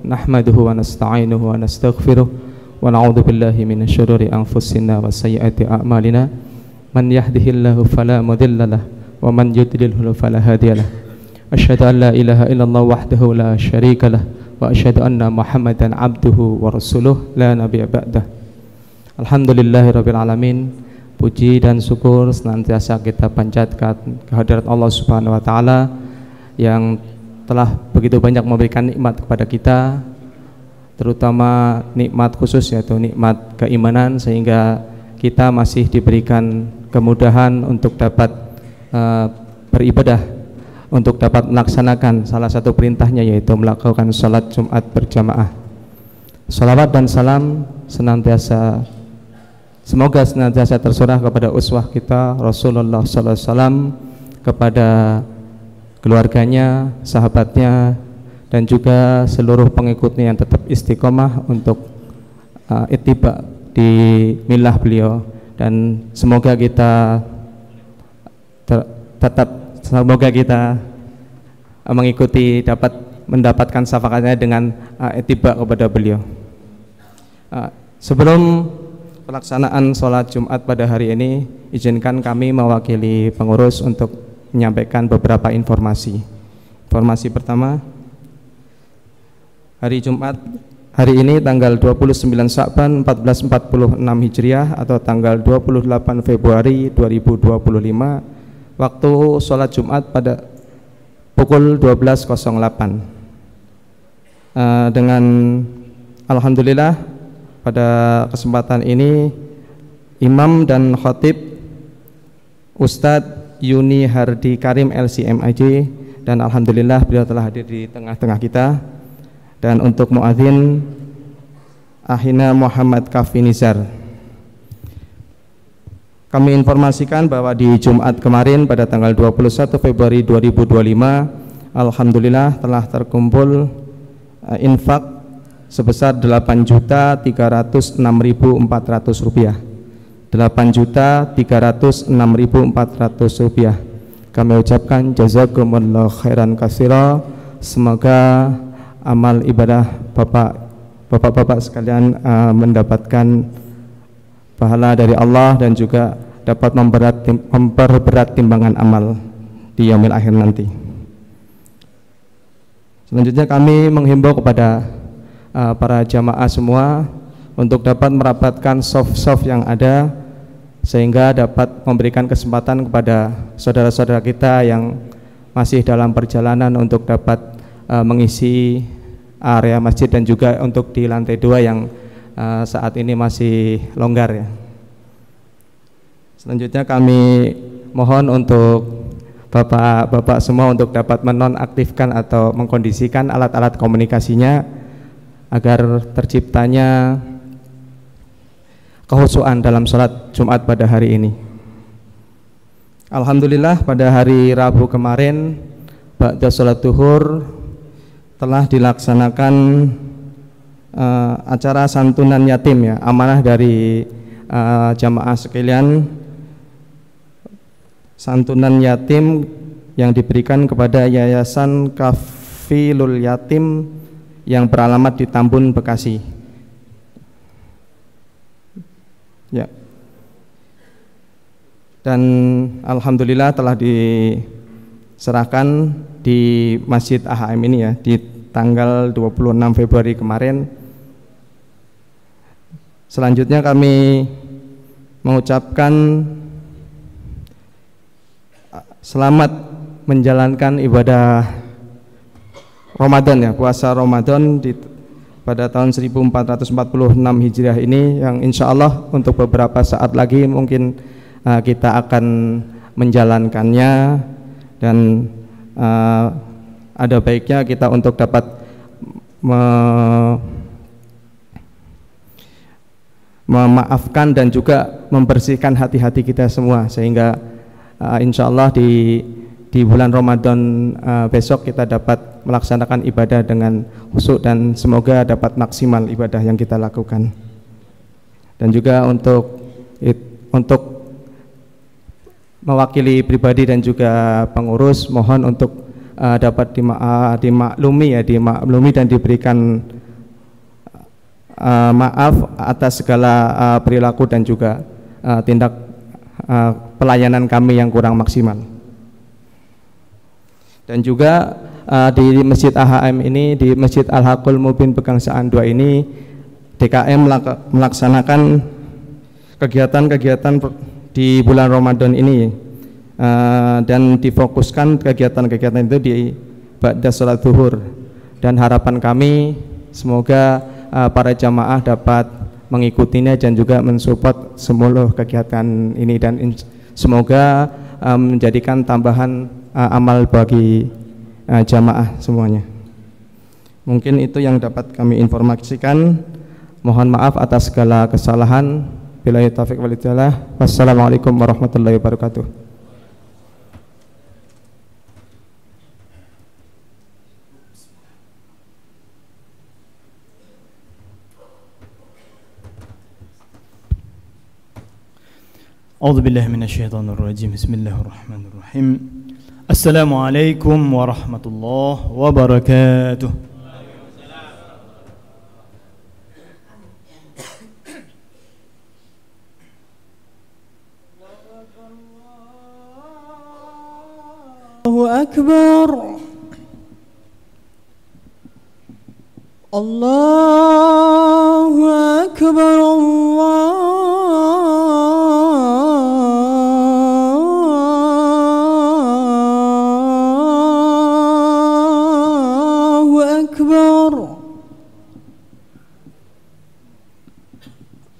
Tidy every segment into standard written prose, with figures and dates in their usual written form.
Nahmaduhu wa nasta'inuhu wa nastaghfiruh wa na'udzu billahi minasy syururi anfusina wa sayyiati a'malina. Man yahdihillahu fala mudhillalah wa man yudlilhu fala hadiyalah. Asyhadu an la ilaha illallah wahdahu la syarikalah wa asyhadu anna Muhammadan abduhu wa rasuluh la nabiyya ba'dah. Alhamdulillahirabbil alamin. Puji dan syukur senantiasa kita panjatkan kehadirat Allah Subhanahu wa taala yang telah begitu banyak memberikan nikmat kepada kita, terutama nikmat khusus yaitu nikmat keimanan, sehingga kita masih diberikan kemudahan untuk dapat beribadah, untuk dapat melaksanakan salah satu perintahnya yaitu melakukan salat Jumat berjamaah. Salawat dan salam semoga senantiasa tercurah kepada uswah kita Rasulullah sallallahu alaihi wasallam, kepada keluarganya, sahabatnya, dan juga seluruh pengikutnya yang tetap istiqomah untuk ittiba di milah beliau. Dan semoga kita semoga kita mengikuti, dapat mendapatkan syafaatnya dengan ittiba kepada beliau. Sebelum pelaksanaan sholat Jumat pada hari ini, izinkan kami mewakili pengurus untuk menyampaikan beberapa informasi. Informasi pertama, hari Jumat hari ini tanggal 29 Sya'ban 1446 Hijriah atau tanggal 28 Februari 2025, waktu sholat Jumat pada pukul 12.08. Dengan alhamdulillah pada kesempatan ini Imam dan Khatib Ustadz Yuni Hardi Karim LCMIJ, dan alhamdulillah beliau telah hadir di tengah-tengah kita. Dan untuk muadzin Ahina Muhammad Kafi Nizar. Kami informasikan bahwa di Jumat kemarin pada tanggal 21 Februari 2025 alhamdulillah telah terkumpul infak sebesar Rp8.306.400, Rp8.306.400. Kami ucapkan jazakumullah khairan katsira. Semoga amal ibadah bapak-bapak sekalian mendapatkan pahala dari Allah dan juga dapat memperberat timbangan amal di yaumil akhir nanti. Selanjutnya kami menghimbau kepada para jamaah semua untuk dapat merapatkan soft yang ada, sehingga dapat memberikan kesempatan kepada saudara-saudara kita yang masih dalam perjalanan untuk dapat mengisi area masjid dan juga untuk di lantai 2 yang saat ini masih longgar ya. Selanjutnya kami mohon untuk bapak-bapak semua untuk dapat menonaktifkan atau mengkondisikan alat-alat komunikasinya agar terciptanya kehusuan dalam sholat Jumat pada hari ini. Alhamdulillah pada hari Rabu kemarin ba'da sholat duhur telah dilaksanakan acara santunan yatim ya, amanah dari jamaah sekalian, santunan yatim yang diberikan kepada Yayasan Kafilul Yatim yang beralamat di Tambun, Bekasi. Ya. Dan alhamdulillah telah diserahkan di Masjid AHM ini ya di tanggal 26 Februari kemarin. Selanjutnya kami mengucapkan selamat menjalankan ibadah Ramadan ya, puasa Ramadan pada tahun 1446 Hijriah ini, yang insya Allah untuk beberapa saat lagi mungkin kita akan menjalankannya. Dan ada baiknya kita untuk dapat memaafkan dan juga membersihkan hati-hati kita semua, sehingga insya Allah di bulan Ramadan besok kita dapat melaksanakan ibadah dengan khusyuk dan semoga dapat maksimal ibadah yang kita lakukan. Dan juga untuk mewakili pribadi dan juga pengurus, mohon untuk dapat dimaklumi dan diberikan maaf atas segala perilaku dan juga tindak pelayanan kami yang kurang maksimal. Dan juga di Masjid AHM ini, di Masjid Al-Haqqul Mubin Pegangsaan 2 ini, DKM melaksanakan kegiatan-kegiatan di bulan Ramadan ini, dan difokuskan kegiatan-kegiatan itu di ba'da sholat zuhur. Dan harapan kami semoga para jamaah dapat mengikutinya dan juga mensupport seluruh kegiatan ini, dan semoga menjadikan tambahan amal bagi jamaah semuanya. Mungkin itu yang dapat kami informasikan. Mohon maaf atas segala kesalahan. Billahi taufiq wal hidayah. Wassalamualaikum warahmatullahi wabarakatuh. A'udzu billahi minasyaitonir rajim. Bismillahirrahmanirrahim. Assalamualaikum warahmatullahi wabarakatuh. Allahu akbar. Allahu akbar.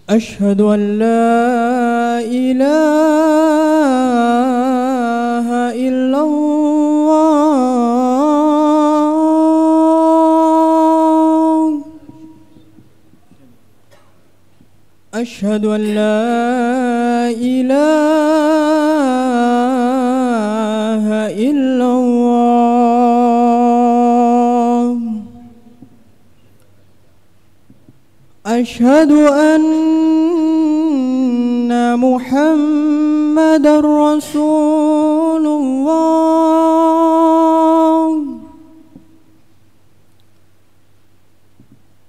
أشهد أن لا إله إلا الله أشهد أن لا إله إلا الله أشهد أن محمد رسول الله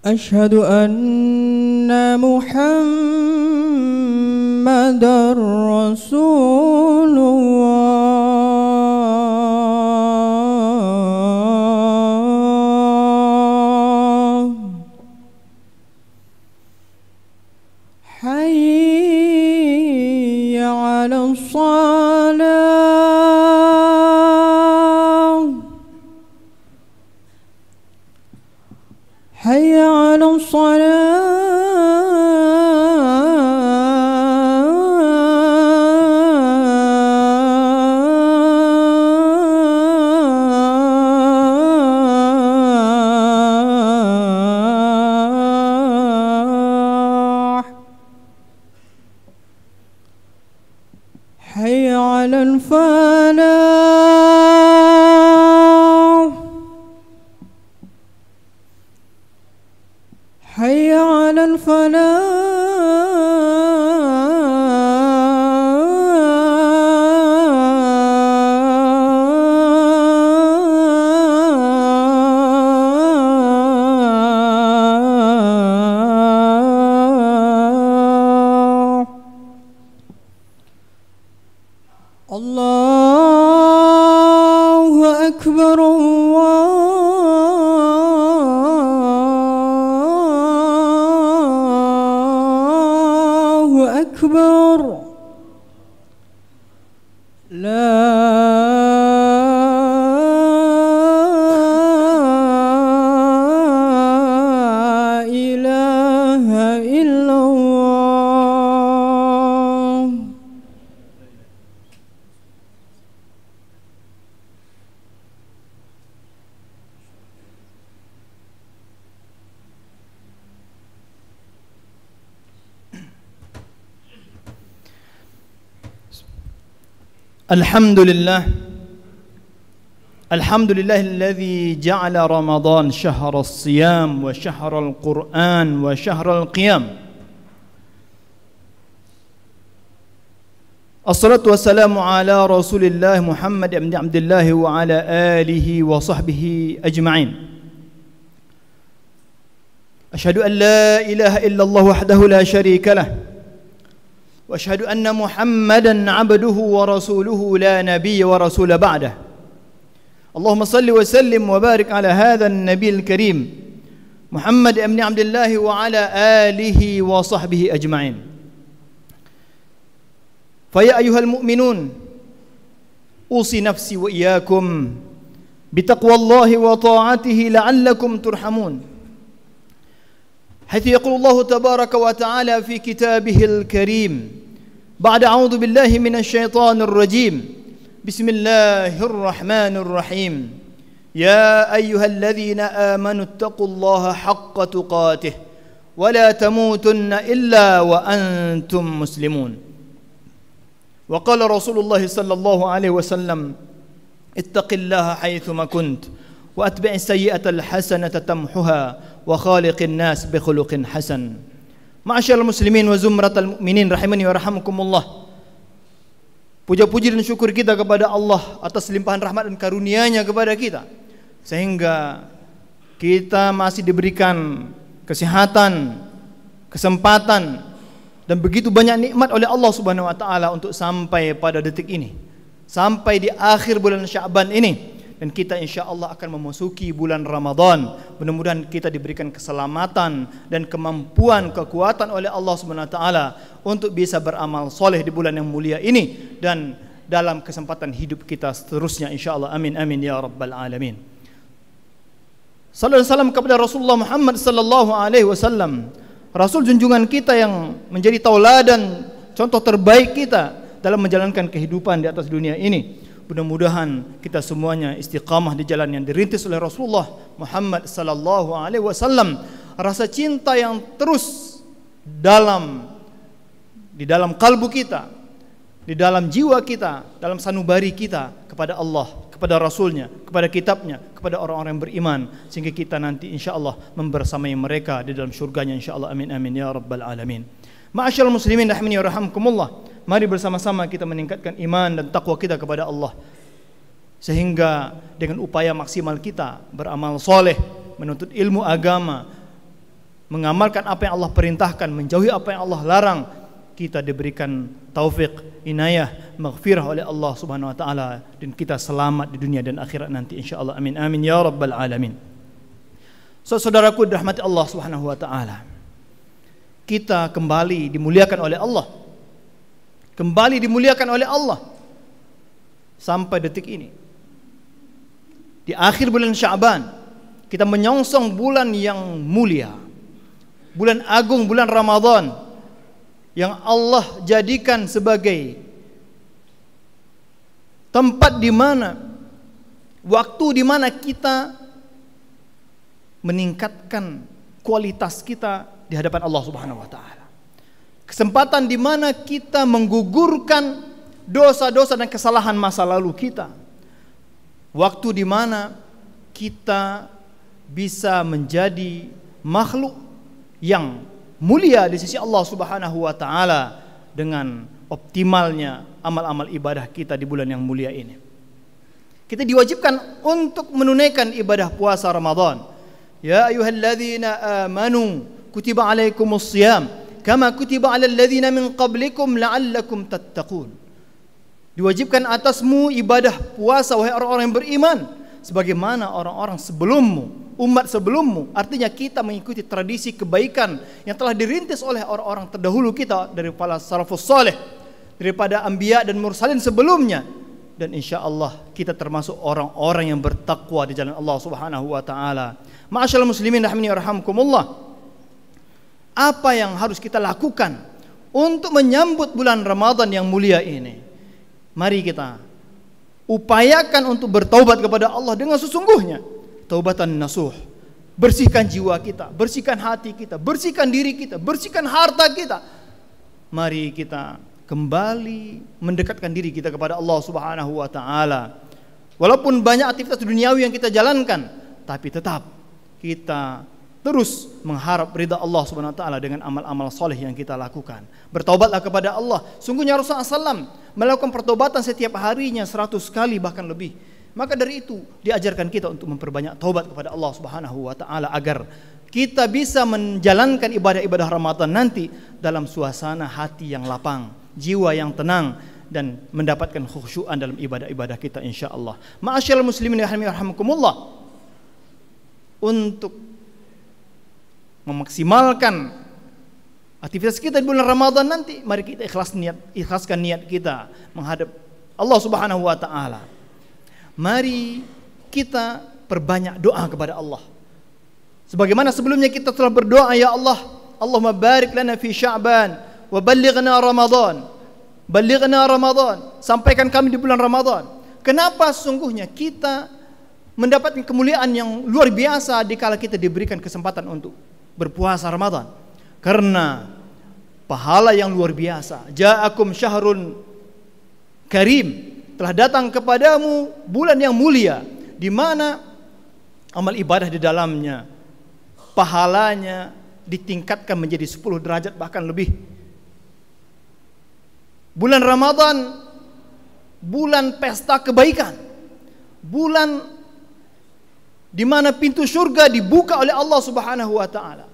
أشهد أن محمد رسول الله حي على الصلاة حي على الصلاة حي على الفلاح حي على الفلاح الله أكبر الله أكبر لا إله إلا الله الحمد لله الذي جعل رمضان شهر الصيام وشهر القرآن وشهر القيام Assalatu wassalamu ala Rasulillah Muhammad ibn Abdullah wa ala alihi wa sahbihi ajma'in. Asyhadu an la ilaha illallah wahdahu la syarika lah. Wa asyhadu anna Muhammadan 'abduhu wa rasuluhu la nabiyya wa rasula ba'dah. Allahumma salli wa sallim wa barik ala hadzal nabiyil karim Muhammad ibn Abdullah wa ala alihi wa sahbihi ajma'in. فيا أيها المؤمنون أوصي نفسي وإياكم بتقوى الله وطاعته لعلكم ترحمون حيث يقول الله تبارك وتعالى في كتابه الكريم بعد أعوذ بالله من الشيطان الرجيم بسم الله الرحمن الرحيم يا أيها الذين آمنوا اتقوا الله حق تقاته ولا تموتن إلا وأنتم مسلمون وقال رسول الله صلى الله عليه وسلم اتق الله حيثما كنت وأتبع السيئة الحسنة تمحها وخالق الناس بخلق حسن. معاشر المسلمين وزمرة المؤمنين rahimani wa rahimakumullah. Puja-puji dan syukur kita kepada Allah atas limpahan rahmat dan karunia-Nya kepada kita, sehingga kita masih diberikan kesehatan, kesempatan, dan begitu banyak nikmat oleh Allah Subhanahu wa taala untuk sampai pada detik ini, sampai di akhir bulan Sya'ban ini, dan kita insyaallah akan memasuki bulan Ramadan. Mudah-mudahan kita diberikan keselamatan dan kemampuan, kekuatan oleh Allah Subhanahu wa taala untuk bisa beramal soleh di bulan yang mulia ini dan dalam kesempatan hidup kita seterusnya insyaallah. Amin amin ya rabbal alamin. Sallallahu alaihi wasallam kepada Rasulullah Muhammad sallallahu alaihi wasallam, Rasul junjungan kita yang menjadi tauladan, contoh terbaik kita dalam menjalankan kehidupan di atas dunia ini. Mudah-mudahan kita semuanya istiqamah di jalan yang dirintis oleh Rasulullah Muhammad sallallahu alaihi wasallam. Rasa cinta yang terus di dalam kalbu kita, di dalam jiwa kita, dalam sanubari kita kepada Allah, kepada Rasulnya, kepada kitabnya, kepada orang-orang yang beriman, sehingga kita nanti insyaallah membersamai mereka di dalam syurganya insyaallah. Amin amin ya rabbal alamin. Ma'asyiral muslimin rahimani wa rahimakumullah. Mari bersama-sama kita meningkatkan iman dan takwa kita kepada Allah, sehingga dengan upaya maksimal kita beramal soleh, menuntut ilmu agama, mengamalkan apa yang Allah perintahkan, menjauhi apa yang Allah larang, kita diberikan taufik, inayah, maghfirah oleh Allah Subhanahu wa taala, dan kita selamat di dunia dan akhirat nanti insyaallah. Amin amin ya rabbal alamin. Saudaraku dirahmati Allah Subhanahu wa taala, kita kembali dimuliakan oleh Allah. Kembali dimuliakan oleh Allah sampai detik ini. Di akhir bulan Sya'ban kita menyongsong bulan yang mulia, bulan agung, bulan Ramadan, yang Allah jadikan sebagai tempat di mana, waktu di mana kita meningkatkan kualitas kita di hadapan Allah Subhanahu wa taala. Kesempatan di mana kita menggugurkan dosa-dosa dan kesalahan masa lalu kita. Waktu di mana kita bisa menjadi makhluk yang mulia di sisi Allah Subhanahu wa taala dengan optimalnya amal-amal ibadah kita di bulan yang mulia ini. Kita diwajibkan untuk menunaikan ibadah puasa Ramadan. Ya ayyuhalladzina amanu kutiba alaikumus shiyam kama kutiba alal ladzina min qablikum la'allakum tattaqun. Diwajibkan atasmu ibadah puasa wahai orang-orang yang beriman, sebagaimana orang-orang sebelummu, umat sebelummu. Artinya kita mengikuti tradisi kebaikan yang telah dirintis oleh orang-orang terdahulu kita dari para salafus saleh, daripada anbiya dan mursalin sebelumnya. Dan insyaallah kita termasuk orang-orang yang bertakwa di jalan Allah Subhanahu wa taala. Ma'asyiral muslimin rahimani wa rahimakumullah. Apa yang harus kita lakukan untuk menyambut bulan Ramadan yang mulia ini? Mari kita upayakan untuk bertaubat kepada Allah dengan sesungguhnya, taubatan nasuh. Bersihkan jiwa kita, bersihkan hati kita, bersihkan diri kita, bersihkan harta kita. Mari kita kembali mendekatkan diri kita kepada Allah Subhanahu wa taala. Walaupun banyak aktivitas duniawi yang kita jalankan, tapi tetap kita terus mengharap ridha Allah Subhanahu wa taala dengan amal-amal soleh yang kita lakukan. Bertaubatlah kepada Allah. Sungguhnya Rasulullah SAW melakukan pertobatan setiap harinya 100 kali bahkan lebih. Maka dari itu diajarkan kita untuk memperbanyak taubat kepada Allah Subhanahu wa taala agar kita bisa menjalankan ibadah-ibadah Ramadan nanti dalam suasana hati yang lapang, jiwa yang tenang, dan mendapatkan khusyuan dalam ibadah-ibadah kita insyaallah. Ma'asyiral muslimin rahimakumullah, untuk memaksimalkan aktivitas kita di bulan Ramadan nanti, mari kita ikhlaskan niat kita menghadap Allah Subhanahu wa taala. Mari kita perbanyak doa kepada Allah. Sebagaimana sebelumnya kita telah berdoa, ya Allah, Allahumma barik lana fi Sya'ban wa ballighna Ramadan. Ballighna Ramadan, sampaikan kami di bulan Ramadan. Kenapa sesungguhnya kita mendapatkan kemuliaan yang luar biasa dikala kita diberikan kesempatan untuk berpuasa Ramadan? Karena pahala yang luar biasa. Ja'akum syahrun karim, telah datang kepadamu bulan yang mulia, di mana amal ibadah di dalamnya pahalanya ditingkatkan menjadi 10 derajat bahkan lebih. Bulan Ramadan, bulan pesta kebaikan, bulan di mana pintu surga dibuka oleh Allah Subhanahu wa taala,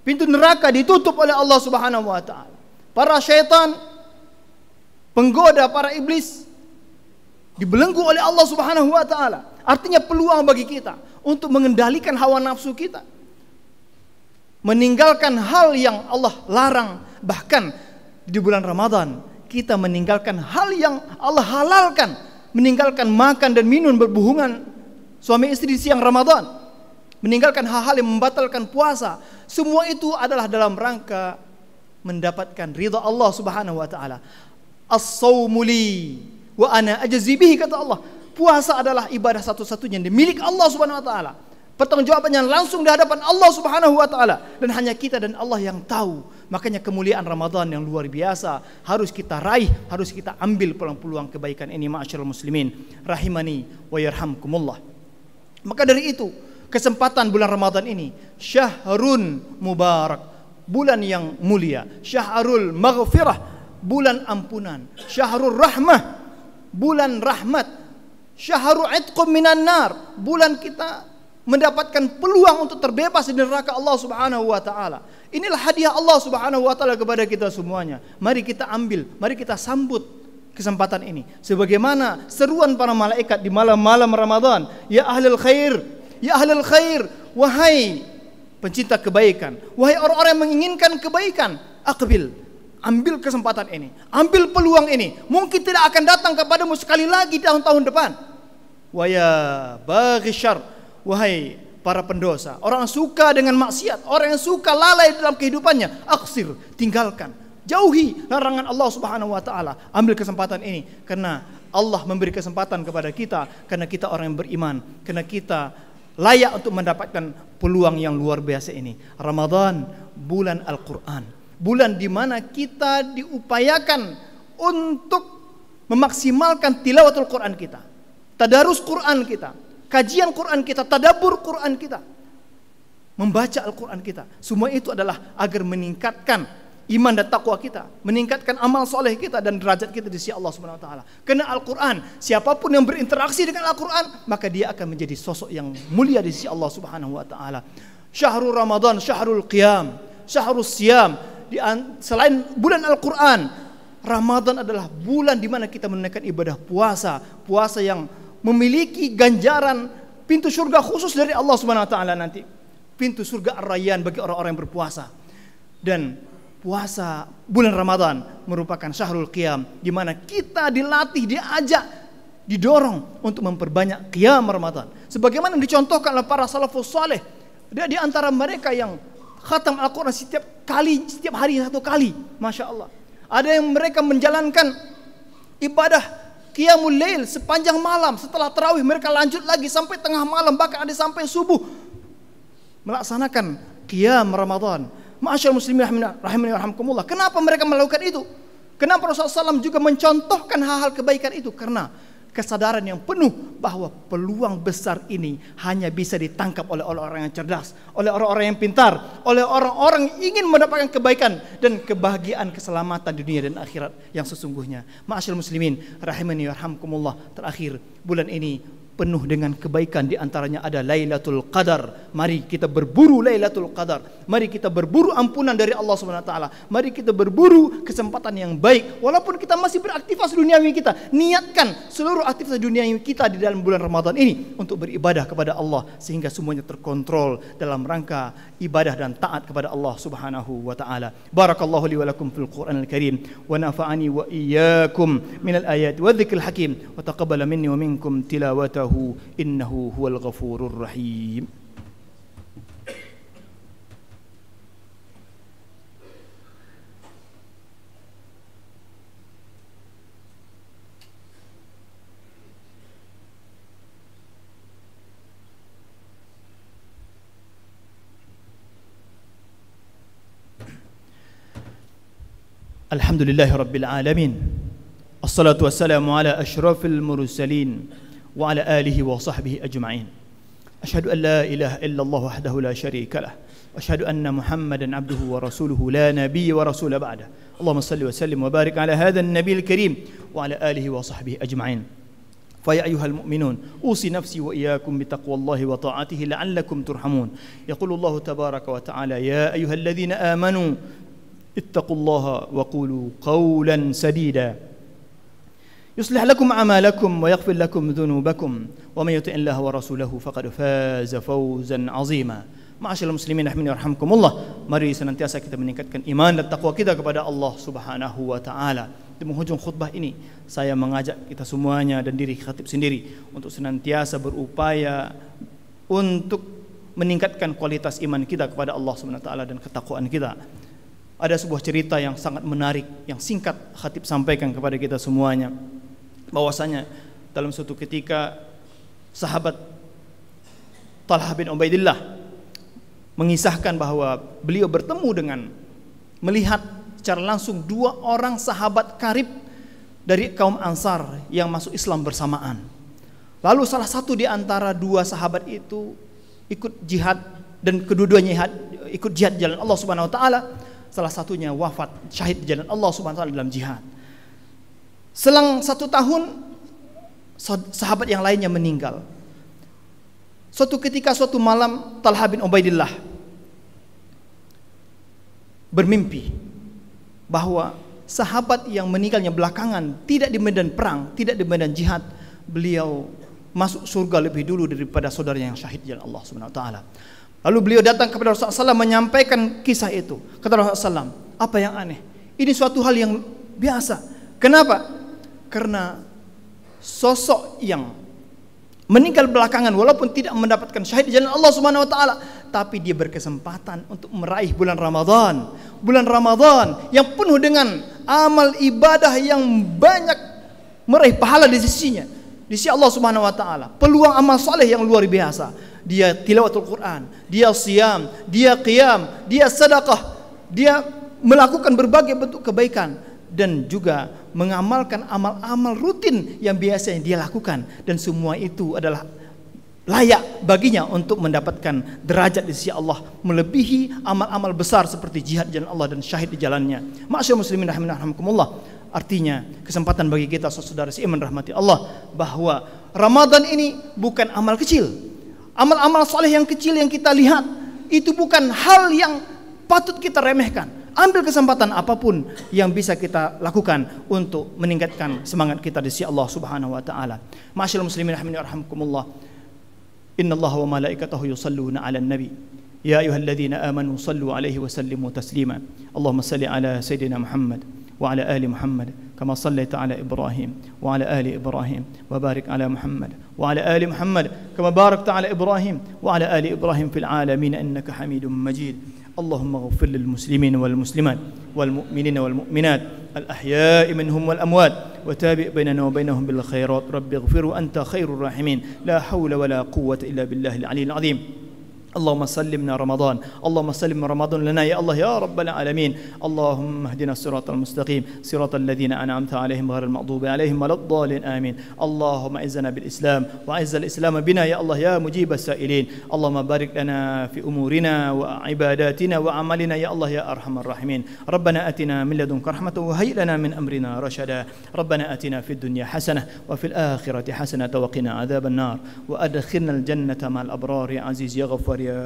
pintu neraka ditutup oleh Allah Subhanahu wa taala. Para syaitan, penggoda, para iblis dibelenggu oleh Allah Subhanahu wa taala. Artinya peluang bagi kita untuk mengendalikan hawa nafsu kita, meninggalkan hal yang Allah larang. Bahkan di bulan Ramadan kita meninggalkan hal yang Allah halalkan, meninggalkan makan dan minum, berhubungan suami istri di siang Ramadan, meninggalkan hal-hal yang membatalkan puasa. Semua itu adalah dalam rangka mendapatkan ridha Allah Subhanahu wa taala. As-saumu li wa ana ajzi bihi, kata Allah. Puasa adalah ibadah satu-satunya yang dimiliki Allah Subhanahu wa taala. Pertanggungjawabannya langsung di hadapan Allah Subhanahu wa taala, dan hanya kita dan Allah yang tahu. Makanya kemuliaan Ramadan yang luar biasa harus kita raih, harus kita ambil peluang-peluang kebaikan ini, ma'asyiral muslimin rahimani wa yarhamkumullah. Maka dari itu, kesempatan bulan Ramadan ini syahrun mubarak, bulan yang mulia, syahrul maghfirah, bulan ampunan, syahrul rahmah, bulan rahmat, syahrul itqum minan nar, bulan kita mendapatkan peluang untuk terbebas dari neraka Allah Subhanahu wa taala. Inilah hadiah Allah Subhanahu wa taala kepada kita semuanya. Mari kita ambil, mari kita sambut kesempatan ini. Sebagaimana seruan para malaikat di malam-malam Ramadan, ya ahlul khair, ya ahlul khair, wahai pencinta kebaikan, wahai orang-orang yang menginginkan kebaikan, aqbil, ambil kesempatan ini, ambil peluang ini. Mungkin tidak akan datang kepadamu sekali lagi tahun-tahun depan. Wa ya baghi syarr, wahai para pendosa, orang yang suka dengan maksiat, orang yang suka lalai dalam kehidupannya, aksir, tinggalkan, jauhi larangan Allah Subhanahu wa taala. Ambil kesempatan ini karena Allah memberi kesempatan kepada kita, karena kita orang yang beriman, karena kita layak untuk mendapatkan peluang yang luar biasa ini. Ramadan, bulan Al-Qur'an, bulan di mana kita diupayakan untuk memaksimalkan tilawatul Quran kita, tadarus Quran kita, kajian Quran kita, tadabbur Quran kita, membaca Al-Quran kita. Semua itu adalah agar meningkatkan iman dan takwa kita, meningkatkan amal soleh kita dan derajat kita di sisi Allah Subhanahu wa taala. Karena Al-Quran, siapapun yang berinteraksi dengan Al-Quran, maka dia akan menjadi sosok yang mulia di sisi Allah Subhanahu wa taala. Syahrul Ramadan, syahrul qiyam, syahrul siyam. Selain bulan Al-Quran, Ramadan adalah bulan di mana kita menunaikan ibadah puasa, puasa yang memiliki ganjaran pintu surga khusus dari Allah Subhanahu wa taala nanti. Pintu surga Ar-Rayyan bagi orang-orang yang berpuasa. Dan puasa bulan Ramadan merupakan syahrul qiyam, di mana kita dilatih, diajak, didorong untuk memperbanyak qiyam Ramadan. Sebagaimana dicontohkan oleh para salafus saleh. Dia di antara mereka yang khatam Al-Qur'an setiap hari 1 kali. Masya Allah. Ada yang mereka menjalankan ibadah qiyamul lail sepanjang malam. Setelah tarawih mereka lanjut lagi sampai tengah malam, bahkan ada sampai subuh melaksanakan qiyam Ramadan. Ma'asyiral muslimin rahimani wa rahmakumullah. Kenapa mereka melakukan itu? Kenapa Rasulullah SAW juga mencontohkan hal-hal kebaikan itu? Karena kesadaran yang penuh bahwa peluang besar ini hanya bisa ditangkap oleh orang-orang yang cerdas, oleh orang-orang yang pintar, oleh orang-orang yang ingin mendapatkan kebaikan dan kebahagiaan, keselamatan di dunia dan akhirat yang sesungguhnya. Ma'asyiral muslimin rahimani warhamkumullah, terakhir bulan ini penuh dengan kebaikan, di antaranya ada Lailatul Qadar. Mari kita berburu Lailatul Qadar. Mari kita berburu ampunan dari Allah Subhanahu wa taala. Mari kita berburu kesempatan yang baik. Walaupun kita masih beraktivitas duniawi kita, niatkan seluruh aktivitas duniawi kita di dalam bulan Ramadan ini untuk beribadah kepada Allah sehingga semuanya terkontrol dalam rangka ibadah dan taat kepada Allah Subhanahu wa taala. Barakallahu li wa lakum fil Qur'anil Karim wa nafa'ani wa iyyakum minal ayati wa dzikril hakim wa taqabbala minni wa minkum tilawatahu innahu huwal ghafurur rahim. Alhamdulillahi rabbil alamin. Assalatu wassalamu ala asyrafil mursalin wa ala alihi wa sahbihi ajma'in. Asyhadu an la ilaha illallah wahdahu la syarika lah. Asyhadu anna Muhammadan abduhu wa rasuluhu la nabiyya wa rasula ba'dah. Allahumma salli wa sallim wa barik ala hadzal nabiyil karim wa ala alihi wa sahbihi ajma'in. Fa ya ayyuhal mu'minun usi nafsi wa iyyakum bi taqwallahi wa ta'atihi la'allakum turhamun. Yaqulu Allah tabaraka wa ta'ala ya ayyuhalladzina amanu ittaqullaha wa qulu qawlan sadida yuslih lakum a'malakum wa yaghfir lakum dhunubakum wa may yuti' Allaha wa rasulahu faqad faza fawzan 'azima. Ma'asyiral muslimin rahimani warhamkumullah, mari senantiasa kita meningkatkan iman dan takwa kita kepada Allah Subhanahu wa taala. Di penghujung khutbah ini saya mengajak kita semuanya dan diri khatib sendiri untuk senantiasa berupaya untuk meningkatkan kualitas iman kita kepada Allah Subhanahu wa taala dan ketakwaan kita. Ada sebuah cerita yang sangat menarik yang singkat khatib sampaikan kepada kita semuanya, bahwasanya dalam suatu ketika sahabat Talhah bin Ubaidillah mengisahkan bahwa beliau bertemu dengan melihat secara langsung dua orang sahabat karib dari kaum Ansar yang masuk Islam bersamaan. Lalu salah satu di antara dua sahabat itu ikut jihad dan kedua-duanya ikut jihad di jalan Allah Subhanahu wa taala. Salah satunya wafat syahid di jalan Allah Subhanahu wa taala dalam jihad. Selang 1 tahun sahabat yang lainnya meninggal. Suatu ketika suatu malam Talhah bin Ubaidillah bermimpi bahwa sahabat yang meninggalnya belakangan tidak di medan perang, tidak di medan jihad, beliau masuk surga lebih dulu daripada saudaranya yang syahid di jalan Allah Subhanahu wa taala. Lalu beliau datang kepada Rasulullah SAW menyampaikan kisah itu. Kata Rasulullah SAW, apa yang aneh? Ini suatu hal yang biasa. Kenapa? Karena sosok yang meninggal belakangan walaupun tidak mendapatkan syahid di jalan Allah Subhanahu wa taala, tapi dia berkesempatan untuk meraih bulan Ramadan. Bulan Ramadan yang penuh dengan amal ibadah yang banyak, meraih pahala di sisinya, di sisi Allah Subhanahu wa taala. Peluang amal saleh yang luar biasa. Dia tilawatul Quran, dia siyam, dia qiyam, dia sedekah, dia melakukan berbagai bentuk kebaikan dan juga mengamalkan amal-amal rutin yang biasanya dia lakukan, dan semua itu adalah layak baginya untuk mendapatkan derajat di sisi Allah melebihi amal-amal besar seperti jihad di jalan Allah dan syahid di jalannya. Ma'asyiral muslimin rahimakumullah, artinya kesempatan bagi kita saudara seiman rahmati Allah bahwa Ramadan ini bukan amal kecil. Amal-amal saleh yang kecil yang kita lihat itu bukan hal yang patut kita remehkan. Ambil kesempatan apapun yang bisa kita lakukan untuk meningkatkan semangat kita di sisi Allah Subhanahu wa taala. Ma'asyiral muslimin rahimani warahmukumullah. Innallaha wa malaikatahu yusalluna 'alan nabi. Ya ayyuhalladzina amanu sallu 'alaihi wa sallimu taslima. Allahumma salli 'ala sayidina Muhammad wa 'ala ali Muhammad kama sallaita 'ala Ibrahim wa 'ala ali Ibrahim wa barik 'ala Muhammad wa 'ala ali Muhammad kama barakta 'ala Ibrahim wa 'ala ali Ibrahim fil 'alamin innaka Hamidum Majid. Allahumma ighfir lil muslimin wal muslimat wal mu'minin wal mu'minat al ahya'i minhum wal amwat wa tabi' bainana wa bainahum bil khairat rabbi ighfir anta khairur rahimin la hawla wa la quwwata illa billahil 'aliyyil 'azim. اللهم سلمنا رمضان، اللهم سلم رمضان لنا يا الله يا رب العالمين. اللهم اهدنا الصراط المستقيم صراط الذين أنعمت عليهم غير المغضوب عليهم ولا الضالين آمين. اللهم أعزنا بالإسلام وأعز الإسلام بنا يا الله يا مجيب السائلين. اللهم بارك لنا في أمورنا وعباداتنا وأعمالنا يا الله يا أرحم الراحمين. ربنا آتنا من لدنك رحمة وهيئ لنا من أمرنا رشدا. ربنا آتنا في الدنيا حسنة وفي الآخرة حسنة وقنا عذاب النار وأدخلنا الجنة مع الأبرار يا عزيز يا غفار يا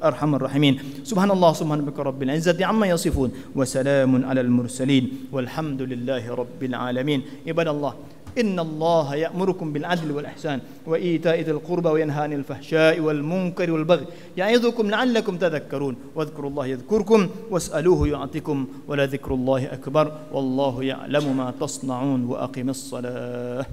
أرحم الراحمين. سبحان الله سبحان ربك رب العزة عما يصفون وسلام على المرسلين والحمد لله رب العالمين. عباد الله إن الله يأمركم بالعدل والإحسان وإيتاء ذي القربى وينهى عن الفحشاء والمنكر والبغي يعظكم لعلكم تذكرون واذكروا الله يذكركم واسألوه يعطكم ولذكر الله أكبر والله يعلم ما تصنعون وأقم الصلاة.